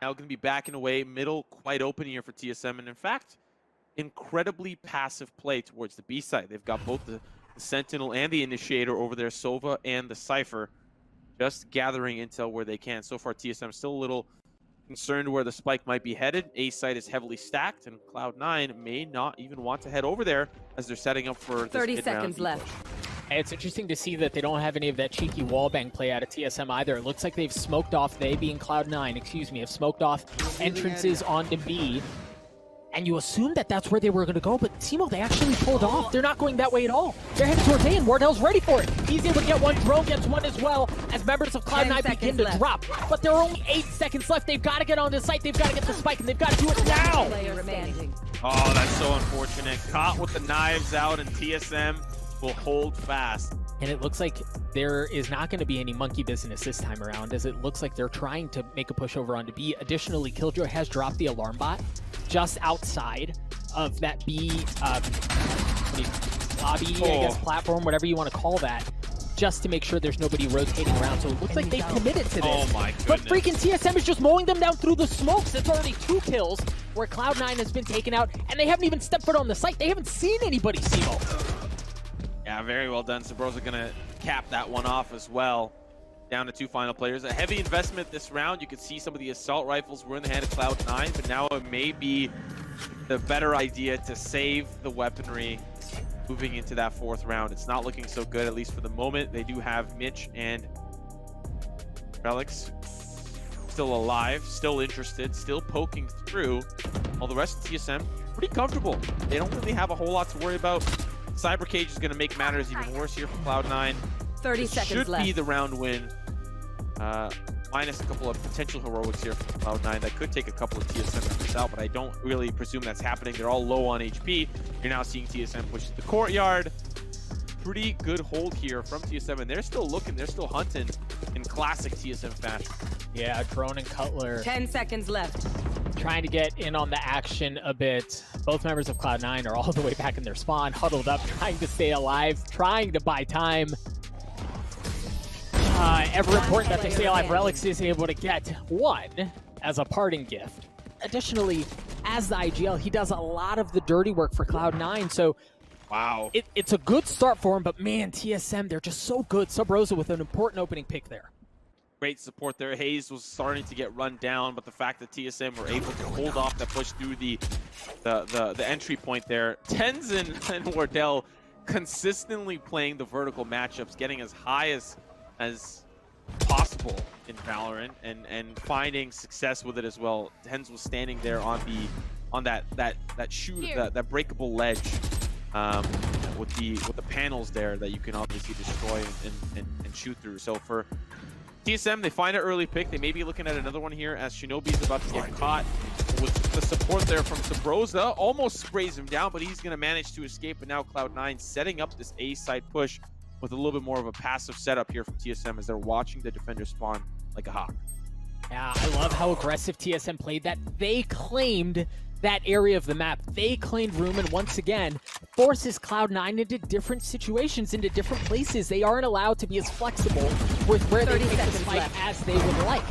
Now going to be backing away, middle quite open here for TSM, and in fact, incredibly passive play towards the B side. They've got both the Sentinel and the Initiator over there, Sova and the Cypher, just gathering intel where they can. So far, TSM still a little concerned where the spike might be headed. A site is heavily stacked, and Cloud9 may not even want to head over there as they're setting up for this 30 seconds left. It's interesting to see that they don't have any of that cheeky wallbang play out of TSM either. It looks like they've smoked off, they being Cloud9, excuse me, have smoked off entrances onto B. And you assume that that's where they were going to go, but Simo, they actually pulled off. They're not going that way at all. They're heading towards A, and Wardell's ready for it. He's able to get one, Drone gets one as well, as members of Cloud9 begin to drop. But there are only 8 seconds left. They've got to get on the site, they've got to get the spike, and they've got to do it now! Oh, that's so unfortunate. Caught with the knives out, and TSM will hold fast. And it looks like there is not going to be any monkey business this time around, as it looks like they're trying to make a push over onto B. Additionally, Killjoy has dropped the alarm bot just outside of that B lobby, I guess, platform, whatever you want to call that, just to make sure there's nobody rotating around. So it looks like they've committed to this. Oh my goodness. But freaking TSM is just mowing them down through the smokes. It's already 2 kills where Cloud9 has been taken out, and they haven't even stepped foot on the site. They haven't seen anybody, Simo. Yeah, very well done. Sabrosa gonna cap that one off as well. Down to 2 final players. A heavy investment this round. You can see some of the assault rifles were in the hand of Cloud9, but now it may be the better idea to save the weaponry moving into that 4th round. It's not looking so good, at least for the moment. They do have Mitch and Reltec still alive, still interested, still poking through. While the rest of TSM, pretty comfortable. They don't really have a whole lot to worry about. Cyber Cage is going to make matters even worse here for Cloud9. 30 seconds left. Should be the round win. Minus a couple of potential heroics here for Cloud9 that could take a couple of TSM members out, but I don't really presume that's happening. They're all low on HP. You're now seeing TSM push to the courtyard. Pretty good hold here from TSM, and they're still looking, they're still hunting in classic TSM fashion. Yeah, Drone and Cutler 10 seconds left. trying to get in on the action a bit. Both members of Cloud9 are all the way back in their spawn, huddled up, trying to stay alive, trying to buy time. Ever important that they stay alive. Reltec is able to get one as a parting gift. Additionally, as the IGL, he does a lot of the dirty work for Cloud9, so wow, it's a good start for him, but man, TSM, they're just so good. Subrosa with an important opening pick there. Great support there. Hazed was starting to get run down, but the fact that TSM were able to hold off that push through the entry point there. Tenzin and Wardell consistently playing the vertical matchups, getting as high as possible in Valorant and finding success with it as well. Tenz was standing there on that breakable ledge with the panels there that you can obviously destroy and shoot through. So for TSM, they find an early pick. They may be looking at another one here as Shinobi's about to get caught with the support there from Sabrosa. Almost sprays him down, but he's going to manage to escape. And now Cloud9 setting up this A-side push with a little bit more of a passive setup here from TSM as they're watching the defender spawn like a hawk. Yeah, I love how aggressive TSM played that. They claimed that area of the map. They claimed room, and once again, forces Cloud9 into different situations, into different places. They aren't allowed to be as flexible with where they take the spike as they would like.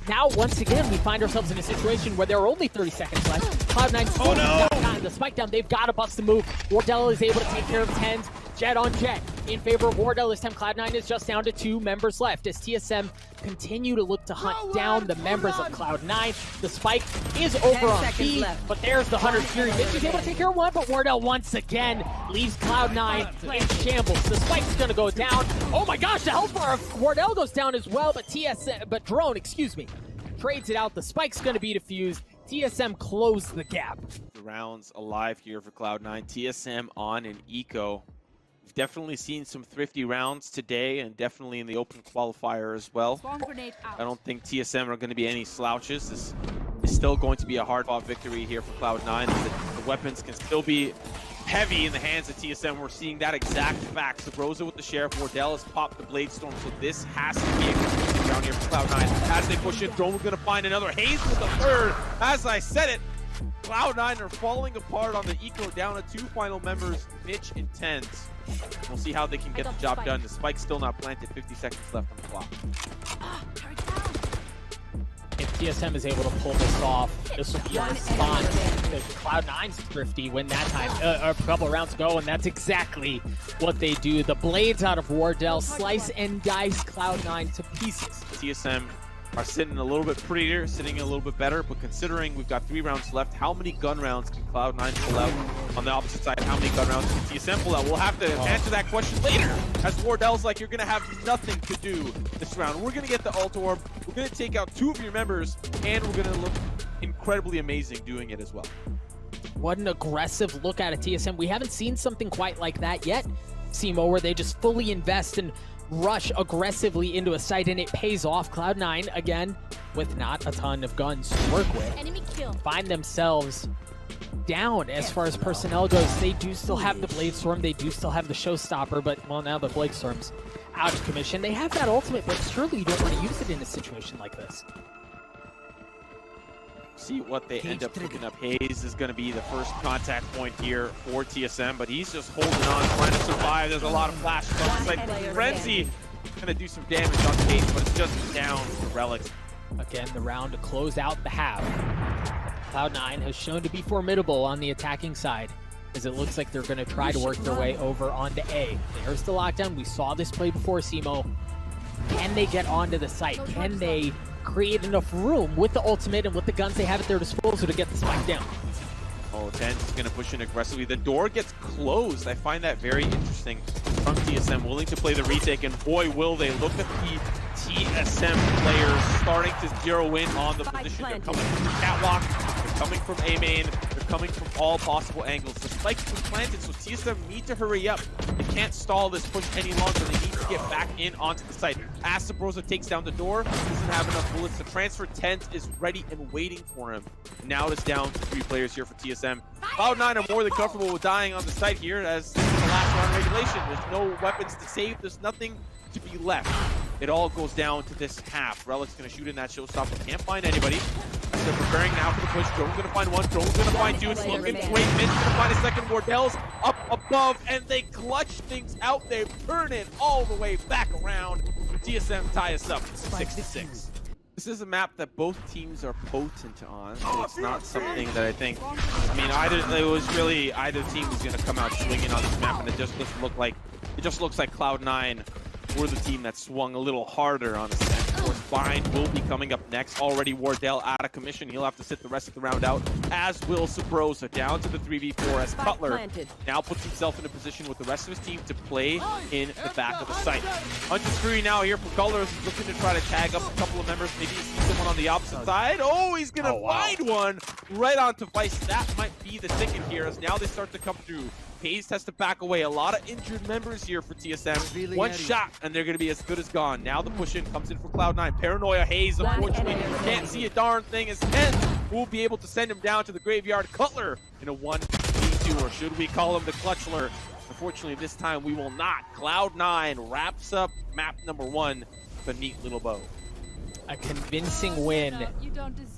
Now, once again, we find ourselves in a situation where there are only 30 seconds left. Cloud9 still not gotten the spike down. They've got to bust the move. Wardell is able to take care of Tens. Jet on Jet in favor of Wardell. This time Cloud9 is just down to 2 members left as TSM continue to look to hunt down the members of Cloud9. The spike is over on B, but there's the Hunter Fury. Mitch is able to take care of one, but Wardell once again leaves Cloud9 in shambles. The spike's gonna go down. Oh my gosh, the health bar of Wardell goes down as well, but Drone, excuse me, trades it out. The spike's gonna be defused. TSM closed the gap. The rounds alive here for Cloud9. TSM on an eco. We've definitely seen some thrifty rounds today, and definitely in the open qualifier as well. I don't think TSM are going to be any slouches. This is still going to be a hard-fought victory here for Cloud9. The weapons can still be heavy in the hands of TSM. We're seeing that exact fact. Sabrosa with the Sheriff. Wardell has popped the Blade Storm, so this has to be a good round here for Cloud9. As they push in, Drone going to find another. Hazed with the third. As I said it, Cloud9 are falling apart on the eco, down to 2 final members, Mitch and Tens. We'll see how they can get the job done. The spike's still not planted. 50 seconds left on the clock. TSM is able to pull this off, this will be a response to Cloud9's Thrifty when that time, a couple of rounds ago, and that's exactly what they do. The blades out of Wardell slice and dice Cloud9 to pieces. TSM are sitting a little bit prettier, sitting a little bit better, but considering we've got 3 rounds left, how many gun rounds can Cloud9 pull out on the opposite side? How many gun rounds can TSM pull out? We'll have to answer that question later, as Wardell's like, you're going to have nothing to do this round. We're going to get the ult orb, we're going to take out 2 of your members, and we're going to look incredibly amazing doing it as well. What an aggressive look at a TSM. We haven't seen something quite like that yet, Simo, where they just fully invest and rush aggressively into a site, and it pays off. Cloud9, again, with not a ton of guns to work with, Enemy kill. find themselves down as far as personnel goes. They do still have the Bladestorm, they do still have the Showstopper, but, well, now the Bladestorm's out of commission. They have that ultimate, but surely you don't want to use it in a situation like this. See what they end up picking up. Hazed is going to be the first contact point here for TSM, but he's just holding on, trying to survive. There's a lot of flashes on the side. Frenzy going to do some damage on Hazed, but it's just down to Reltec. Again, the round to close out the half. Cloud9 has shown to be formidable on the attacking side, as it looks like they're going to try to work their way over onto A. There's the lockdown. We saw this play before, Simo. Can they get onto the site? Can they create enough room with the ultimate and with the guns they have at their disposal to get the spike down? Oh, 10 is going to push in aggressively. The door gets closed. I find that very interesting from TSM, willing to play the retake, and boy, will they. Look at the TSM players starting to zero in on the position. They're coming from the catwalk, they're coming from A main, they're coming from all possible angles. The spike's been planted, so TSM need to hurry up. They can't stall this push any longer. They need to get back in onto the site. As Sabrosa takes down the door, doesn't have enough bullets to transfer. Tent is ready and waiting for him. Now it's down to 3 players here for TSM. Cloud9 are more than comfortable with dying on the site here, as this is the last round regulation. There's no weapons to save, there's nothing to be left. It all goes down to this half. Reltec's going to shoot in that showstopper. Can't find anybody. As they're preparing now for the push. Drone's going to find one. Drone's going to find 2. It's looking great. Mid's going to find a second. Wardell's up above, and they clutch things out. They turn it all the way back around. TSM tie us up 6-6. This is a map that both teams are potent on, so it's not something that I think, either team was going to come out swinging on this map, and it just doesn't look like, Cloud9 were the team that swung a little harder on the set. Of course, Bind will be coming up next. Already Wardell out of commission. He'll have to sit the rest of the round out, as will Sabrosa. Down to the 3v4 as Cutler now puts himself in a position with the rest of his team to play in the back of the site. Under screen now here for Cutler, who's looking to try to tag up a couple of members. Maybe you see someone on the opposite side. Oh, he's going to find one right onto Vice. That might be the ticket here, as now they start to come through. Hazed has to back away. A lot of injured members here for TSM. One shot, and they're going to be as good as gone. Now the push-in comes in for Cloud9. Paranoia. Hazed, unfortunately, can't see a darn thing, as Ken will be able to send him down to the graveyard. Cutler in a 1v2, or should we call him the Clutchler? Unfortunately, this time we will not. Cloud9 wraps up map number 1 with a neat little bow. A convincing win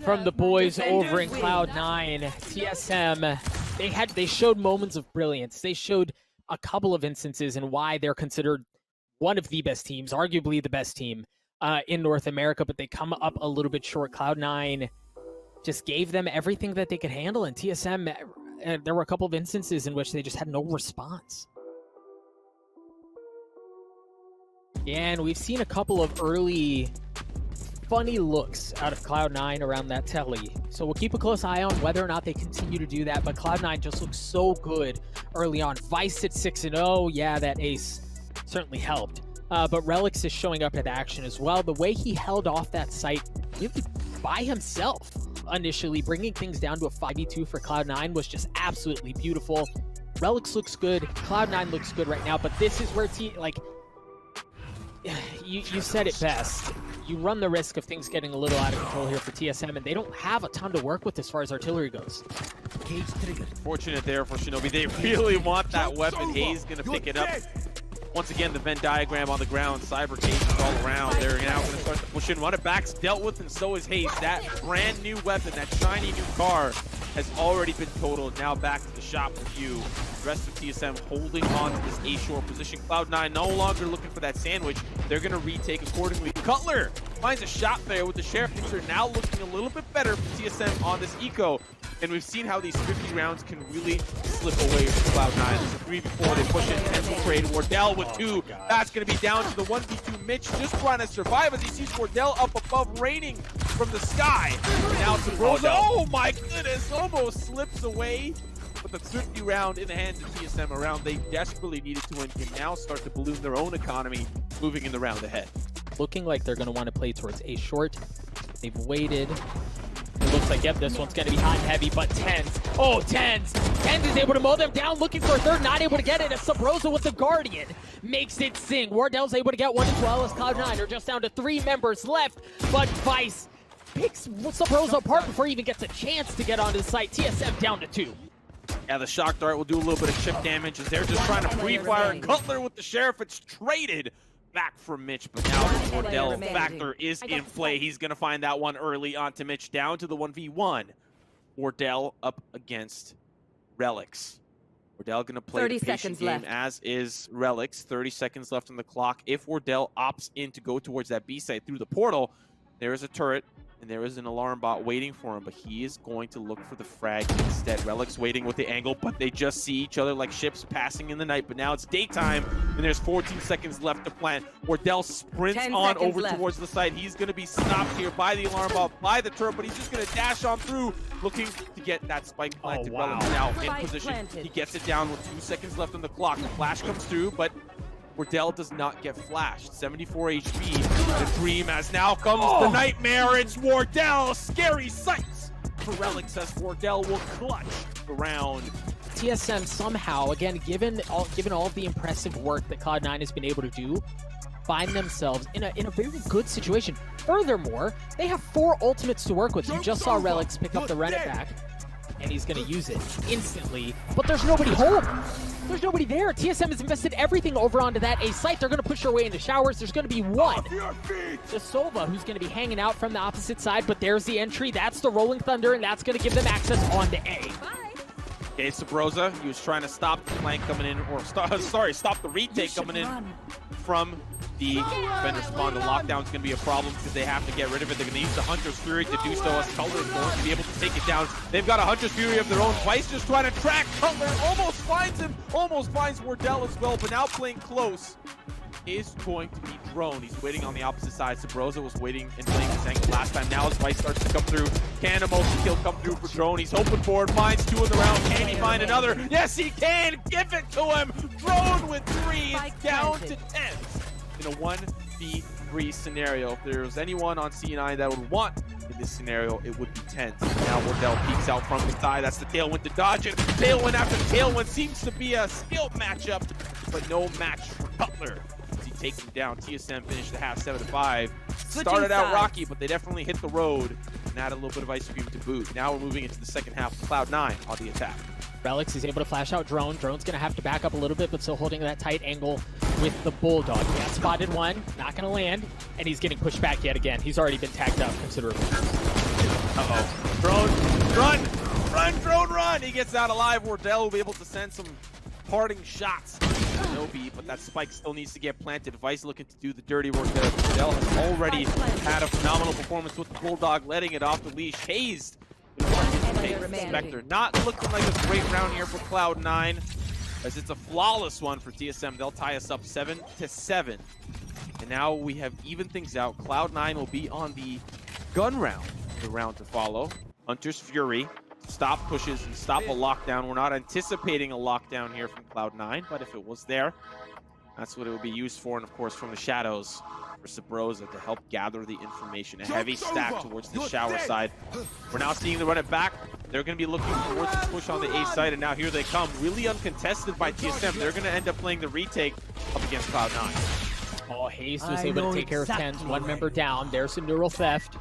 from the boys over in Cloud9. TSM, they showed moments of brilliance. They showed a couple of instances in why they're considered one of the best teams, arguably the best team in North America, but they come up a little bit short. Cloud9 just gave them everything that they could handle, and TSM, there were a couple of instances in which they just had no response. And we've seen a couple of early funny looks out of Cloud9 around that telly, so we'll keep a close eye on whether or not they continue to do that. But Cloud9 just looks so good early on. Vice at 6-0, yeah, that ace certainly helped, but Reltec is showing up at action as well. The way he held off that site really by himself initially, bringing things down to a 5v2 for Cloud9 was just absolutely beautiful. Reltec looks good, Cloud9 looks good right now, but this is where you said it best. You run the risk of things getting a little out of control here for TSM, and they don't have a ton to work with as far as artillery goes. Fortunate there for Shinobi. They really want that weapon. Hazed gonna pick it up. Once again, the Venn diagram on the ground. Cyber cases all around. They're now going to start to push in. Run it back's dealt with, and so is Hazed. That brand new weapon, that shiny new car, has already been totaled. Now back to the shop with you. The rest of TSM holding on to this A-shore position. Cloud9 no longer looking for that sandwich. They're going to retake accordingly. Cutler finds a shot there with the Sheriff. Things are now looking a little bit better for TSM on this eco. And we've seen how these 50 rounds can really slip away from Cloud9. There's a 3v4, they push in, pencil trade. Wardell with 2. That's going to be down to the 1v2. Mitch just trying to survive as he sees Wardell up above, raining from the sky. Now to Broza. Oh my goodness, almost slips away. But the 50 round in the hands of TSM, a round they desperately needed to win, can now start to balloon their own economy moving in the round ahead. Looking like they're going to want to play towards a short. They've waited. It looks like, yep, this one's going to be hot and heavy, but Tens. Oh, Tens! Tens is able to mow them down, looking for a third, not able to get it. As Sabrosa with the Guardian makes it sing. Wardell's able to get one as well as Cloud9 are just down to 3 members left, but Vice picks Sabrosa apart before he even gets a chance to get onto the site. TSM down to 2. Yeah, the shock dart will do a little bit of chip damage as they're just trying to free fire. Cutler with the Sheriff, it's traded back from Mitch, but now the Wardell factor is in play. He's going to find that one early onto Mitch, down to the 1v1. Wardell up against Reltec. Wardell going to play the patient game, as is Reltec. 30 seconds left on the clock. If Wardell opts in to go towards that B site through the portal, there is a turret and there is an alarm bot waiting for him, but he is going to look for the frag instead. Relic's waiting with the angle, but they just see each other like ships passing in the night. But now it's daytime, and there's 14 seconds left to plant. Wardell sprints on over towards the site. He's going to be stopped here by the alarm bot, by the turret, but he's just going to dash on through, looking to get that spike planted. Relic's now in position. He gets it down with 2 seconds left on the clock. The flash comes through, but Wardell does not get flashed. 74 HP. The dream, as now comes the nightmare. It's Wardell. Scary sights for Reltec, says Wardell will clutch the round. TSM somehow, again, given all of the impressive work that Cloud9 has been able to do, find themselves in a very good situation. Furthermore, they have 4 ultimates to work with. You just saw Reltec pick up the Rennet back, and he's going to use it instantly. But there's nobody home. There's nobody there. TSM has invested everything over onto that A site. They're going to push their way into showers. There's going to be one. The Sova, who's going to be hanging out from the opposite side, but there's the entry. That's the Rolling Thunder, and that's going to give them access onto A. Okay, Sabrosa, he was trying to stop the flank coming in, or stop the retake coming in from the defender spawn. The lockdown's going to be a problem because they have to get rid of it. They're going to use the Hunter's Fury to do so, as Cutler is going to be able to take it down. They've got a Hunter's Fury of their own. Vice just trying to track Cutler, almost finds him, almost finds Wardell as well, but now playing close is going to be Drone. He's waiting on the opposite side. Sabrosa was waiting and playing his angle last time. Now as Vice starts to come through, can a multi-kill come through for Drone? He's hoping for it, finds 2 in the round. Can he find another? Yes, he can! Give it to him! Drone with 3, it's down to 10. In a 1v3 scenario. If there was anyone on C9 that would want in this scenario, it would be Tens. Now Wardell peeks out from the side. That's the Tailwind to dodge it. Tailwind after Tailwind seems to be a skill matchup, but no match for Cutler as he takes him down. TSM finished the half 7-5. Started out rocky, but they definitely hit the road and add a little bit of ice cream to boot. Now we're moving into the second half. Cloud9 on the attack. Reltec is able to flash out Drone. Drone's going to have to back up a little bit, but still holding that tight angle with the Bulldog. He got spotted one, not going to land, and he's getting pushed back yet again. He's already been tagged up considerably. Uh-oh. Drone, run! Run, Drone, run! He gets out alive. Wardell will be able to send some parting shots. No beat, but that spike still needs to get planted. Vice looking to do the dirty work there. Wardell has already had a phenomenal performance with the Bulldog, letting it off the leash. Hazed. Spectre. Not looking like a great round here for Cloud9, as it's a flawless one for TSM. They'll tie us up 7-7. And now we have evened things out. Cloud9 will be on the gun round, the round to follow. Hunter's Fury. Stop pushes and stop a lockdown. We're not anticipating a lockdown here from Cloud9, but if it was there, that's what it would be used for. And of course, from the shadows for Sabrosa to help gather the information. A heavy stack towards the shower side. We're now seeing the run it back. They're going to be looking towards this push on the A side, and now here they come. Really uncontested by TSM. They're going to end up playing the retake up against Cloud9. Oh, Hazed was able to take care of Tens. One member down. There's some neural theft.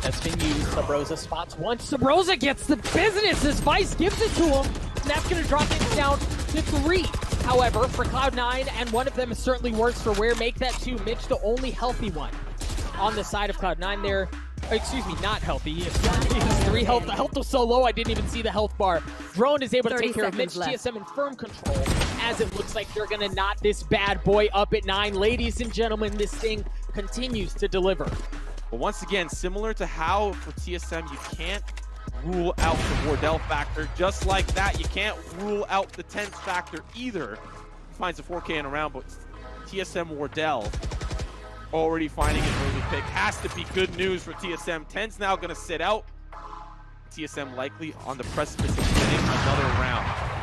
That's been used. Sabrosa spots one. Sabrosa gets the business as Vice gives it to him. And that's going to drop things down to 3. However, for Cloud9, and one of them certainly works for Where, make that 2. Mitch, the only healthy one on the side of Cloud9 there. Excuse me, not healthy. He has 3 health. The health was so low, I didn't even see the health bar. Drone is able to take care of Mitch. TSM in firm control, as it looks like they're going to knot this bad boy up at 9. Ladies and gentlemen, this thing continues to deliver. But once again, similar to how for TSM, you can't rule out the Wardell factor. Just like that, you can't rule out the TENS factor either. Finds a 4K in a round, but TSM Wardell already finding an early pick. Has to be good news for TSM. TENS now going to sit out. TSM likely on the precipice of winning another round.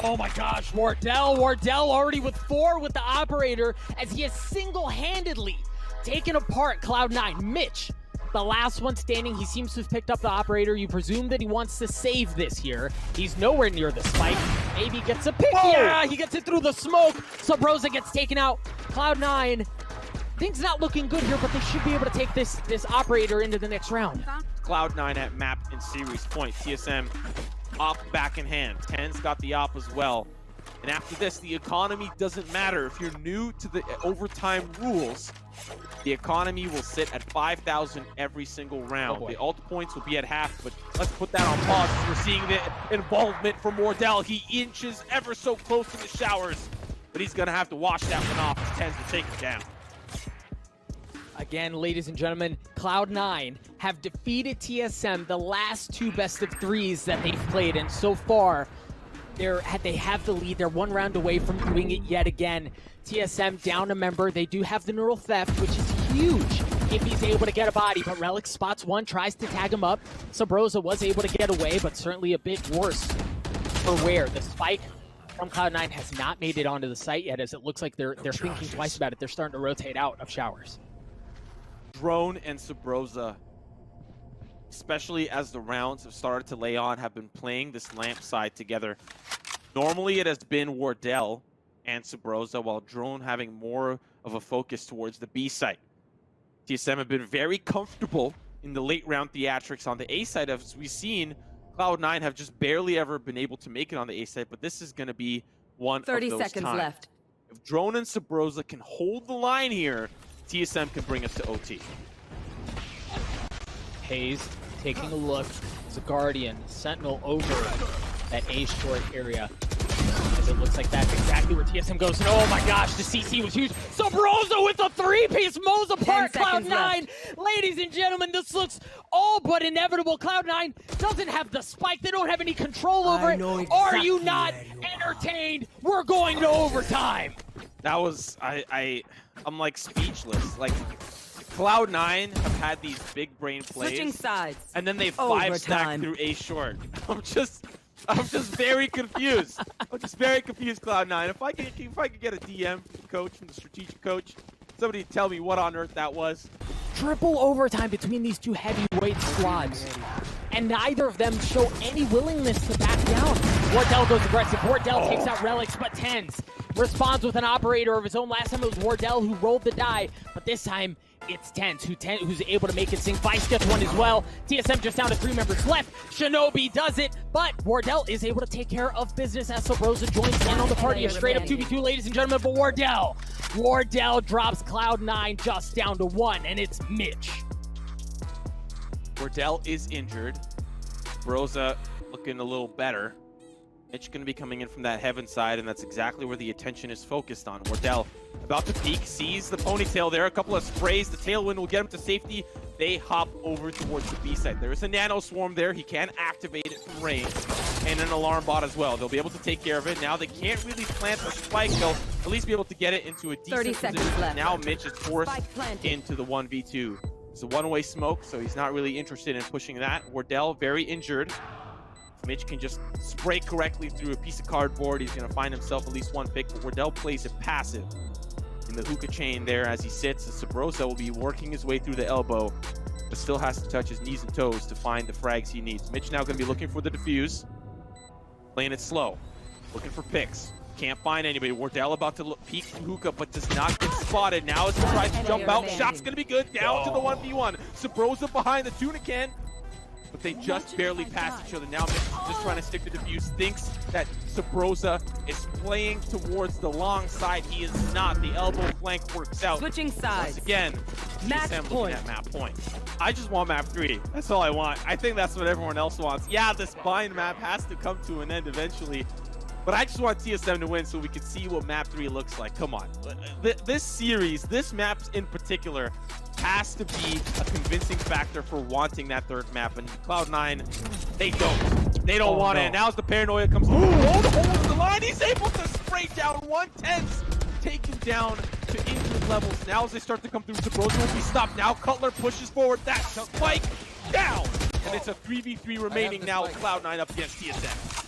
Oh my gosh, Wardell already with 4 with the operator as he has single-handedly taken apart Cloud9. Mitch, the last one standing, he seems to have picked up the operator. You presume that he wants to save this here. He's nowhere near the spike. Maybe gets a pick. Whoa! Yeah, he gets it through the smoke. Sabrosa gets taken out. Cloud9, things not looking good here, but they should be able to take this operator into the next round. Cloud9 at map and series point. TSM op back in hand. TENS got the op as well. And after this, the economy doesn't matter. If you're new to the overtime rules, the economy will sit at 5,000 every single round. The ult points will be at half, but let's put that on pause. We're seeing the involvement from Wardell. He inches ever so close to the showers, but he's gonna have to wash that one off as TENS will take him down. Again, ladies and gentlemen, Cloud9 have defeated TSM the last 2 best of 3s that they've played, and so far, they have the lead. They're 1 round away from doing it yet again. TSM down a member. They do have the neural theft, which is huge if he's able to get a body, but Relic spots one, tries to tag him up. Sabrosa was able to get away, but certainly a bit worse for Ware. The spike from Cloud9 has not made it onto the site yet, as it looks like they're thinking twice about it. They're starting to rotate out of showers. Drone and Sabrosa, especially as the rounds have started to lay on, have been playing this lamp side together. Normally it has been Wardell and Sabrosa, while Drone having more of a focus towards the B site. TSM have been very comfortable in the late round theatrics on the A side. As we've seen, Cloud9 have just barely ever been able to make it on the A side, but this is going to be one of those 30 seconds times. left. If Drone and Sabrosa can hold the line here, TSM can bring us to OT. Hazed taking a look. It's a Guardian, Sentinel over that A short area. As it looks like that's exactly where TSM goes. And oh my gosh, the CC was huge. Sabrosa with the 3-piece mows apart Cloud9. Ladies and gentlemen, this looks all but inevitable. Cloud9 doesn't have the spike. They don't have any control over it. Exactly. Are you not entertained? We're going to overtime. That was, I'm like speechless. Like, Cloud9 have had these big brain plays. Switching sides. And then they 5-stack through A short. I'm just very confused. I'm just very confused, Cloud9. If I could get a DM from the coach, from the strategic coach, somebody tell me what on earth that was. Triple overtime between these 2 heavyweight squads. And neither of them show any willingness to back down. Wardell goes aggressive. Wardell takes out Relics, but TENS responds with an operator of his own. Last time it was Wardell who rolled the die, but this time it's TENS who's able to make it sing. Vice gets one as well. TSM just down to 3 members left. Shinobi does it, but Wardell is able to take care of business as Sabrosa joins in on the party. A straight up 2v2, ladies and gentlemen, but Wardell drops Cloud9 just down to 1, and it's Mitch. Wardell is injured. Sabrosa looking a little better. Mitch going to be coming in from that heaven side, and that's exactly where the attention is focused on. Wardell about to peek, sees the ponytail there. A couple of sprays. The tailwind will get him to safety. They hop over towards the B side. There is a nano swarm there. He can activate it from range, and an alarm bot as well. They'll be able to take care of it. Now they can't really plant the spike. They'll at least be able to get it into a decent position. Left. Now Mitch is forced into the 1v2. It's a one-way smoke, so he's not really interested in pushing that. Wardell very injured. Mitch can just spray correctly through a piece of cardboard. He's going to find himself at least 1 pick, but Wardell plays it passive in the hookah chain there as he sits. And Sabrosa will be working his way through the elbow, but still has to touch his knees and toes to find the frags he needs. Mitch now going to be looking for the defuse, playing it slow, looking for picks. Can't find anybody. Wardell about to peek hookah, but does not get spotted. Now as he tries to jump out, shot's going to be good. Down to the 1v1. Sabrosa behind the tuna can, but they just barely pass each other. Now Mitch is just trying to stick to defuse. Thinks that Sabrosa is playing towards the long side. He is not. The elbow flank works out. Switching sides. Once again, TSM looking at map point. I just want map 3. That's all I want. I think that's what everyone else wants. Yeah, this bind map has to come to an end eventually. But I just want TSM to win so we can see what map 3 looks like. Come on. This series, this map in particular, has to be a convincing factor for wanting that third map. And Cloud9, they don't. They don't want it. And now's the paranoia comes. Ooh, holds the line. He's able to spray down 1/10. Taken down to injured levels. Now as they start to come through, Sabrosa will be stopped. Now Cutler pushes forward. That spike down. And it's a 3v3 remaining now with Cloud9 up against TSM.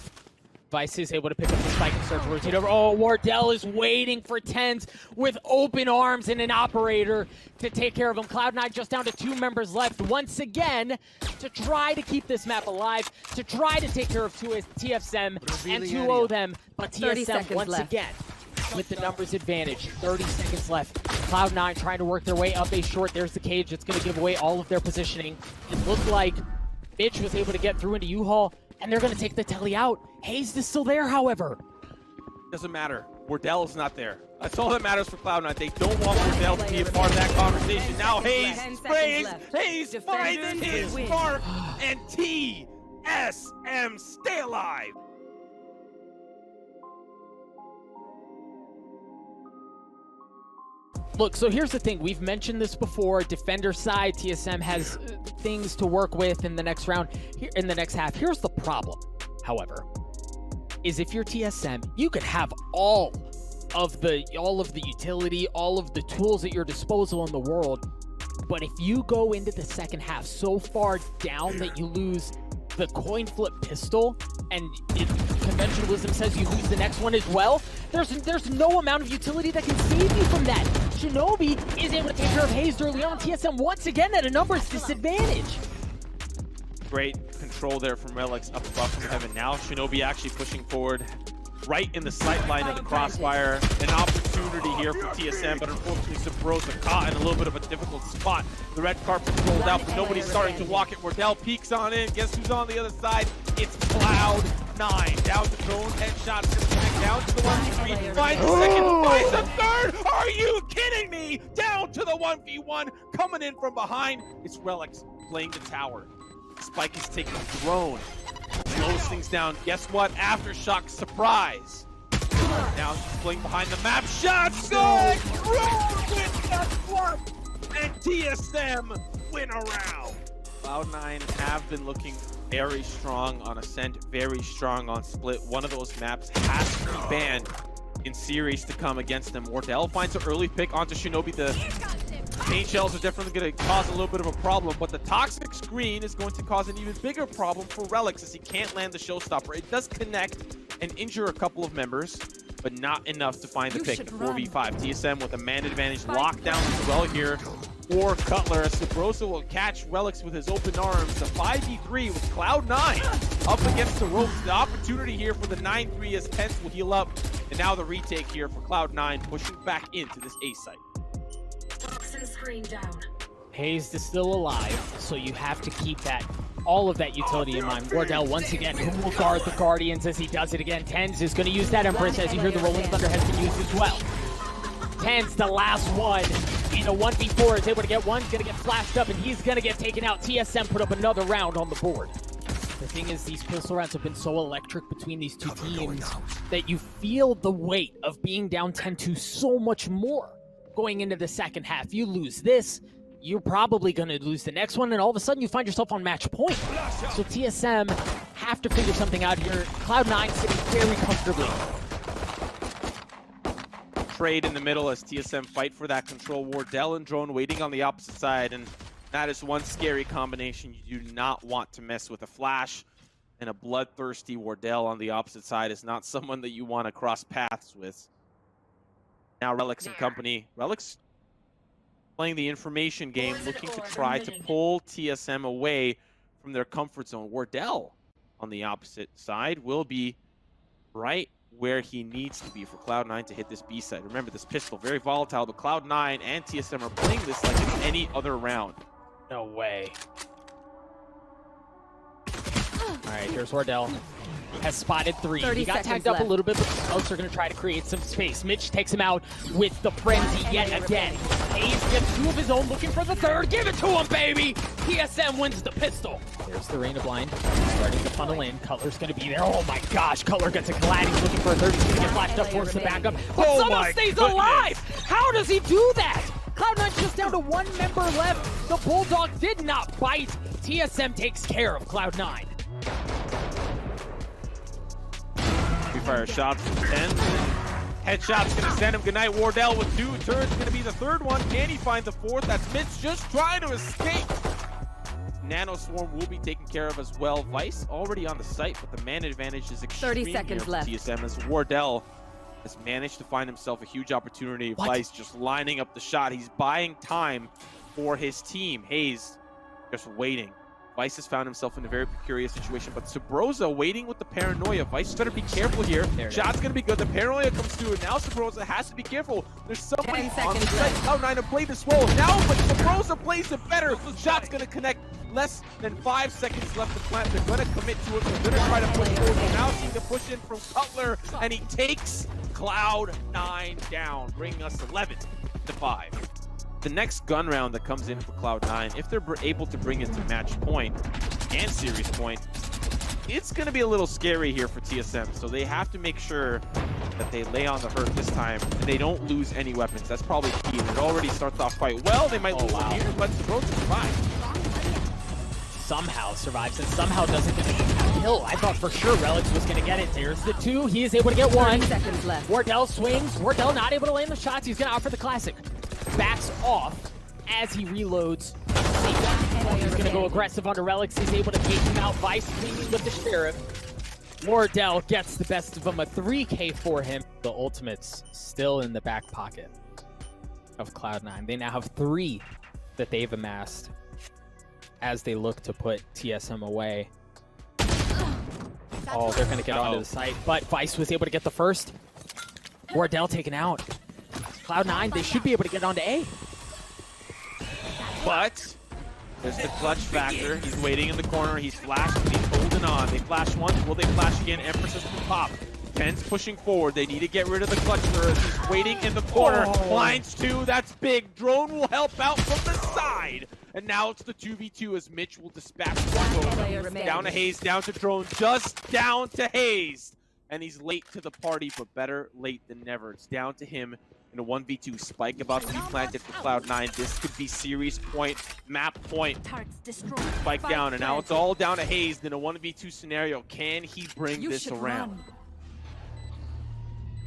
Vice is able to pick up the spike and start to rotate over. Oh, Wardell is waiting for TenZ with open arms and an operator to take care of him. Cloud9 just down to 2 members left once again to try to keep this map alive, to try to take care of TSM and 2-0 them. But TSM once again with the numbers advantage. 30 seconds left. Cloud9 trying to work their way up a short. There's the cage. It's going to give away all of their positioning. It looked like Mitch was able to get through into U-Haul, and they're going to take the telly out. Hazed is still there, however. Doesn't matter. Wardell is not there. That's all that matters for Cloud9. They don't want Wardell to be a part of that conversation. Now Hazed sprays. Hazed finds his mark. And TSM stay alive. Look, so here's the thing. We've mentioned this before. Defender side, TSM has things to work with in the next round, in the next half. Here's the problem, however, is if you're TSM, you could have all of the utility, all of the tools at your disposal in the world. But if you go into the second half so far down that you lose the coin flip pistol, and conventionalism says you lose the next one as well, there's no amount of utility that can save you from that. Shinobi is able to take care of Hazed early on. TSM once again at a numbers disadvantage. Great control there from Reltec up above from heaven. Now Shinobi actually pushing forward right in the sight line of the crossfire. An opportunity here for TSM, but unfortunately Sabrosa caught in a little bit of a difficult spot. The red carpet's rolled out, but nobody's starting to walk it. Wardell peeks on in. Guess who's on the other side? It's Cloud9. Down to drone, headshots, down to the 1v3. Finds the second, finds the third! Are you kidding me? Down to the 1v1, coming in from behind. It's Reltec playing the tower. Spike is taking drone. Slows things down. Guess what? Aftershock surprise. Now he's playing behind the map. Shots good! Drone with the flop! And TSM win a round. Cloud9 have been looking very strong on Ascent, very strong on Split. One of those maps has to be banned in series to come against them. Wardell finds an early pick onto Shinobi. The paint shells are definitely going to cause a little bit of a problem, but the toxic screen is going to cause an even bigger problem for Reltec as he can't land the showstopper. It does connect and injure a couple of members, but not enough to find the pick. The 4v5. TSM with a man advantage lockdown as well here for Cutler. Sabrosa will catch Reltec with his open arms. The 5v3 with Cloud9 up against the ropes. The opportunity here for the 9-3 as TenZ will heal up. And now the retake here for Cloud9 pushing back into this A site. Screen down. Hazed is still alive, so you have to keep all of that utility in mind. Wardell once again, who will guard the Guardians as he does it again. TenZ is going to use that Empress, as you hear the Rolling Thunder has been used as well. TenZ, the last one in a 1v4, is able to get one, going to get flashed up, and he's going to get taken out. TSM put up another round on the board. The thing is, these pistol rounds have been so electric between these two teams that you feel the weight of being down 10-2 so much more going into the second half. You lose this, you're probably going to lose the next one, and all of a sudden you find yourself on match point. So TSM have to figure something out here. Cloud9 sitting very comfortably. Trade in the middle as TSM fight for that control. Wardell and drone waiting on the opposite side, and that is one scary combination you do not want to mess with. A flash and a bloodthirsty Wardell on the opposite side is not someone that you want to cross paths with. Now Reltec and company. Reltec playing the information game, looking to try to pull TSM away from their comfort zone. Wardell on the opposite side will be right where he needs to be for Cloud9 to hit this B side. Remember, this pistol, very volatile, but Cloud9 and TSM are playing this like in any other round. No way. All right, here's Wardell. Has spotted 3. 30 He got seconds tagged up left. a little bit, but the Elks are going to try to create some space. Mitch takes him out with the frenzy yet again. Hazed gets 2 of his own, looking for the 3rd. Give it to him, baby! TSM wins the pistol. There's the Reina blind, starting to funnel in. Cutler's going to be there. Oh my gosh, Cutler gets a collide. He's looking for a 3rd. He's going to get flashed up, force the backup. But somehow stays alive! How does he do that? Cloud9's just down to 1 member left. The Bulldog did not bite. TSM takes care of Cloud9. Fire shots from 10. Headshot's gonna send him. Goodnight, Wardell with 2 turns. Gonna be the 3rd one. Can he find the 4th? That's Mitch just trying to escape. Nano Swarm will be taken care of as well. Vice already on the site, but the man advantage is extreme 30 seconds here for left. TSM as Wardell has managed to find himself a huge opportunity. What? Vice just lining up the shot. He's buying time for his team. Hayes just waiting. Vice has found himself in a very precarious situation, but Sabrosa waiting with the paranoia. Vice better be careful here. Shot's gonna be good. The paranoia comes through, and now Sabrosa has to be careful. There's somebody 10 on the seconds site. left. Cloud9 have played this well now, but Sabrosa plays it better. Shot's gonna connect. Less than 5 seconds left to plant. They're gonna commit to it. They're gonna try to push forward. They're now seeing the push in from Cutler, and he takes Cloud9 down, bringing us 11-5. The next gun round that comes in for Cloud9, if they're able to bring it to match point and series point, it's going to be a little scary here for TSM. So they have to make sure that they lay on the hurt this time and they don't lose any weapons. That's probably key. And it already starts off quite well. They might lose one here, but the Broken survive. Somehow survives and somehow doesn't get a kill. I thought for sure Reltec was going to get it. There's the 2. He is able to get 1. 30 seconds left. Wardell swings. Wardell not able to land the shots. He's going to opt for the classic. Backs off as he reloads. He's going to go aggressive under Reltec. He's able to take him out. Vice cleaning with the Sheriff. Wardell gets the best of him. A 3K for him. The ultimates still in the back pocket of Cloud9. They now have 3 that they've amassed as they look to put TSM away. Oh, they're going to get onto the site, but Vice was able to get the first. Wardell taken out. Cloud9, they should be able to get onto A. But there's the clutch factor. He's waiting in the corner. He's flashed and he's holding on. They flash once. Will they flash again? Empress has to pop. 10's pushing forward. They need to get rid of the clutcher as he's waiting in the corner. Blinds 2. That's big. Drone will help out from the side. And now it's the 2v2 as Mitch will dispatch one. Down to Hayes, down to Drone, just down to Hayes. And he's late to the party, but better late than never. It's down to him in a 1v2 spike about to be planted for Cloud9. This could be series point, map point. Spike down, and now it's all down to Hayes in a 1v2 scenario. Can he bring this around?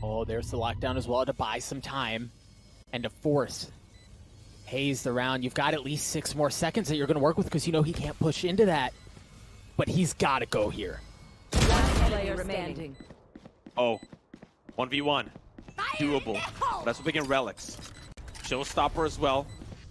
Oh, there's the lockdown as well to buy some time and to force Hayes around. You've got at least 6 more seconds that you're going to work with because you know he can't push into that. But he's got to go here. Player remaining. Oh, 1v1. Doable. That's what we get Reltec. Showstopper as well.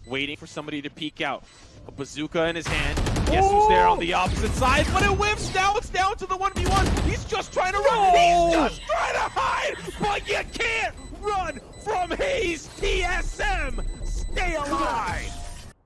Waiting for somebody to peek out. A bazooka in his hand. Guess who's there on the opposite side? But it whiffs. Now it's down to the 1v1. He's just trying to run. He's just trying to hide. But you can't run from Hayes. TSM. Stay alive.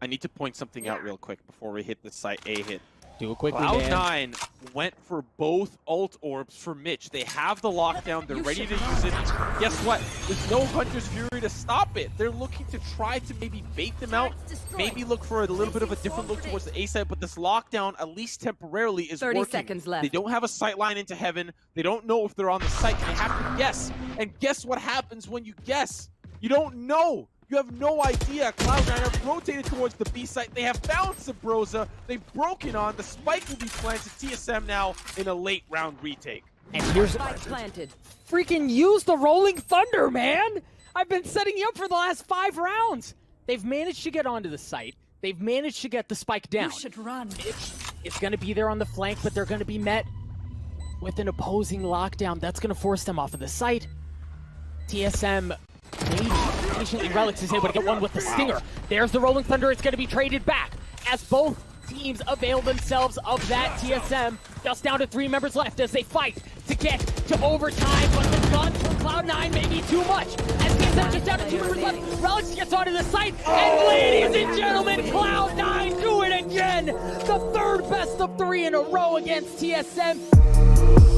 I need to point something out real quick before we hit the site A hit. Do it quickly, man. Cloud9 went for both ult orbs for Mitch. They have the lockdown. They're ready to use it. Guess what? There's no Hunter's Fury to stop it. They're looking to try to maybe bait them out, maybe look for a little bit of a different look towards the A side, but this lockdown, at least temporarily, is 30 working. seconds left. They don't have a sight line into heaven. They don't know if they're on the site. They have to guess. And guess what happens when you guess? You don't know. You have no idea. Cloud9 have rotated towards the B site. They have found Sabrosa. They've broken on. The spike will be planted. TSM now in a late round retake. And here's Planted. freaking use the Rolling Thunder, man! I've been setting you up for the last 5 rounds. They've managed to get onto the site. They've managed to get the spike down. You should run. It's going to be there on the flank, but they're going to be met with an opposing lockdown. That's going to force them off of the site. TSM maybe. Patiently, Reltec is able to get one with the Stinger. There's the Rolling Thunder. It's going to be traded back as both teams avail themselves of that. TSM just down to 3 members left as they fight to get to overtime, but the guns from Cloud9 may be too much as TSM just down to 2 members left. Reltec gets onto the site, and ladies and gentlemen, Cloud9 do it again! The third best of 3 in a row against TSM.